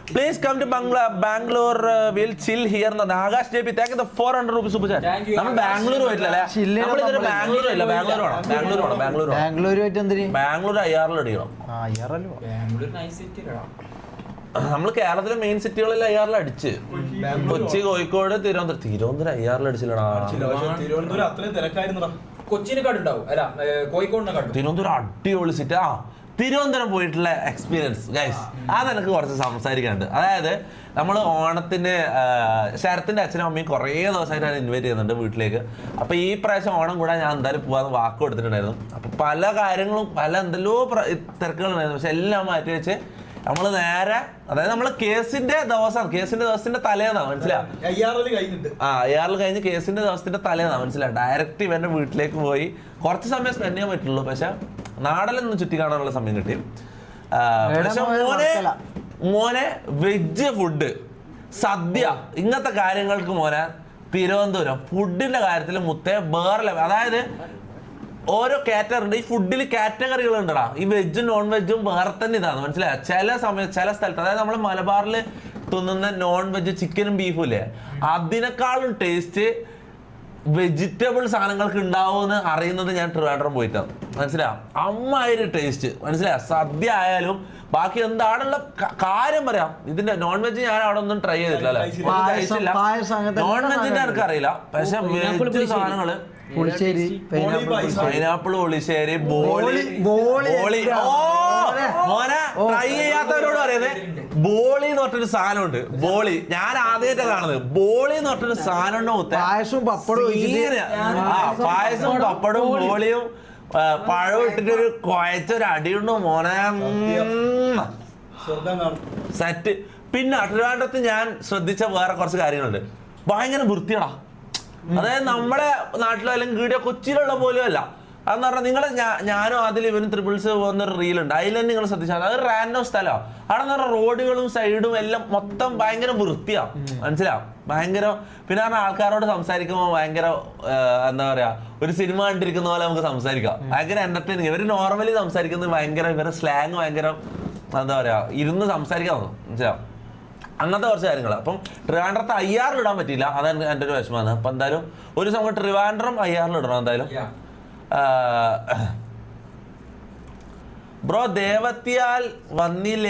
Please come to Bangalore. We'll chill here. Nagash JP, thank you the 400 rupees super chat. നമ്മൾ ബാംഗ്ലൂർ പോയിട്ടില്ല ബാംഗ്ലൂർ അല്ല ബാംഗ്ലൂർ അയ്യാറിൽ അടിക്കണം. നമ്മൾ കേരളത്തിലെ മെയിൻ സിറ്റികളിൽ അയ്യാറിൽ അടിച്ച് കൊച്ചി കോഴിക്കോട് തിരുവനന്തപുരം അയ്യാറിൽ അടിച്ചില്ലടാ. തിരുവനന്തപുരം അടിപൊളി സിറ്റി. തിരുവനന്തപുരം പോയിട്ടുള്ള എക്സ്പീരിയൻസ് ഗൈസ് അതെനിക്ക് കുറച്ച് സംസാരിക്കാനുണ്ട്. അതായത് നമ്മൾ ഓണത്തിന് ശരത്തിന്റെ അച്ഛനും അമ്മയും കുറേ ദിവസമായിട്ട് ഞാൻ ഇൻവൈറ്റ് ചെയ്യുന്നുണ്ട് വീട്ടിലേക്ക്. അപ്പോൾ ഈ പ്രാവശ്യം ഓണം കൂടെ ഞാൻ എന്തായാലും പോകാൻ വാക്ക് കൊടുത്തിട്ടുണ്ടായിരുന്നു. അപ്പോൾ പല കാര്യങ്ങളും എന്തെല്ലോ തിരക്കുകളുണ്ടായിരുന്നു. പക്ഷെ എല്ലാം മാറ്റി വെച്ച് നമ്മൾ നേരെ, അതായത് നമ്മള് കേസിന്റെ ദിവസത്തിന്റെ തലേന്നാ മനസ്സിലാവും. അയ്യാറിൽ കഴിഞ്ഞ് കേസിന്റെ ദിവസത്തിന്റെ തലേന്നാ മനസ്സിലാവും. ഡയറക്റ്റ് ഇവന്റെ വീട്ടിലേക്ക് പോയി കുറച്ച് സമയം സ്പെൻഡ് ചെയ്യാൻ പറ്റുള്ളൂ. പക്ഷെ നാടലൊന്നും ചുറ്റി കാണാനുള്ള സമയം കിട്ടി. മോനെ വെജ് ഫുഡ്, സദ്യ, ഇങ്ങനത്തെ കാര്യങ്ങൾക്ക് മോനെ തിരുവനന്തപുരം ഫുഡിന്റെ കാര്യത്തിൽ മുത്തേ വേറെ. അതായത് ഓരോ കാറ്റഗറി, ഈ ഫുഡിൽ കാറ്റഗറികൾ ഉണ്ടടാ. ഈ വെജും നോൺ വെജും വേറെ തന്നെ ഇതാണ് മനസ്സിലായ. ചില സ്ഥലത്ത്, അതായത് നമ്മൾ മലബാറിൽ തിന്നുന്ന നോൺ വെജ് ചിക്കനും ബീഫും ഇല്ലേ, അതിനേക്കാളും ടേസ്റ്റ് വെജിറ്റബിൾ സാധനങ്ങൾക്ക് ഉണ്ടാവുമെന്ന് അറിയുന്നത് ഞാൻ ട്രിവാൻഡ്രം പോയിട്ടാണ് മനസ്സിലാവും. അമ്മായൊരു ടേസ്റ്റ് മനസ്സിലായ. സദ്യ ആയാലും ബാക്കി എന്താണുള്ള കാര്യം പറയാം. ഇതിന്റെ നോൺ വെജ് ഞാൻ അവിടെ ഒന്നും ട്രൈ ചെയ്തിട്ടില്ല, നോൺ വെജിന്റെ എനിക്ക് അറിയില്ല. പക്ഷെ വെജ് സാധനങ്ങള് പൈനാപ്പിൾ, പുളിശ്ശേരി, മോനെ ട്രൈ ചെയ്യാത്തവരോട് പറയുന്നത് ബോളി എന്ന് പറഞ്ഞൊരു സാധനമുണ്ട്. ബോളി ഞാൻ ആദ്യമായിട്ട് കാണുന്നത്. ബോളി എന്ന് പറഞ്ഞൊരു സാധനം പായസവും പപ്പടവും ബോളിയും പഴവും ഇട്ടിട്ടൊരു കുഴച്ചൊരു അടിയുണ്ടോ മോനെ, സെറ്റ്. പിന്നെ ട്രിവാൻഡ്രത്ത് ഞാൻ ശ്രദ്ധിച്ച വേറെ കുറച്ച് കാര്യങ്ങളുണ്ട്. ഭയങ്കര വൃത്തിയാടാ. അതായത് നമ്മുടെ നാട്ടിലോ അല്ലെങ്കിൽ വീഡിയോ കൊച്ചിയിലുള്ള പോലും അല്ല. അതെന്ന് പറഞ്ഞാൽ നിങ്ങൾ ഞാനും അതിൽ ഇവനും ട്രിപ്പിൾസ് പോകുന്നൊരു റീലുണ്ട്. അതിൽ തന്നെ നിങ്ങൾ ശ്രദ്ധിച്ചാൽ അത് റാൻഡം സ്ഥലമാണ്. അവിടെ എന്ന് പറഞ്ഞാൽ റോഡുകളും സൈഡും എല്ലാം മൊത്തം ഭയങ്കര വൃത്തിയാണ് മനസ്സിലാവും. ഭയങ്കര. പിന്നെ പറഞ്ഞാൽ ആൾക്കാരോട് സംസാരിക്കുമ്പോൾ ഭയങ്കര എന്താ പറയാ, ഒരു സിനിമ കണ്ടിരിക്കുന്ന പോലെ നമുക്ക് സംസാരിക്കാം. ഭയങ്കര എന്റർടൈനിങ്. ഇവർ നോർമലി സംസാരിക്കുന്നത് ഭയങ്കര, ഇവരുടെ സ്ലാങ് ഭയങ്കര എന്താ പറയാ, ഇരുന്ന് സംസാരിക്കാൻ തോന്നും മനസ്സിലാവും. അങ്ങനത്തെ കുറച്ച് കാര്യങ്ങൾ. അപ്പം ട്രിവാൻഡ്രത്ത് അയ്യാറിൽ ഇടാൻ പറ്റിയില്ല, അതാണ് എൻ്റെ ഒരു വിഷമമാണ്. അപ്പം എന്തായാലും ഒരു സമയം ട്രിവാൻഡ്രം അയ്യാറിൽ ഇടണം എന്തായാലും. ബ്രോ ദേവത്തിയാൽ വന്നില്ലേ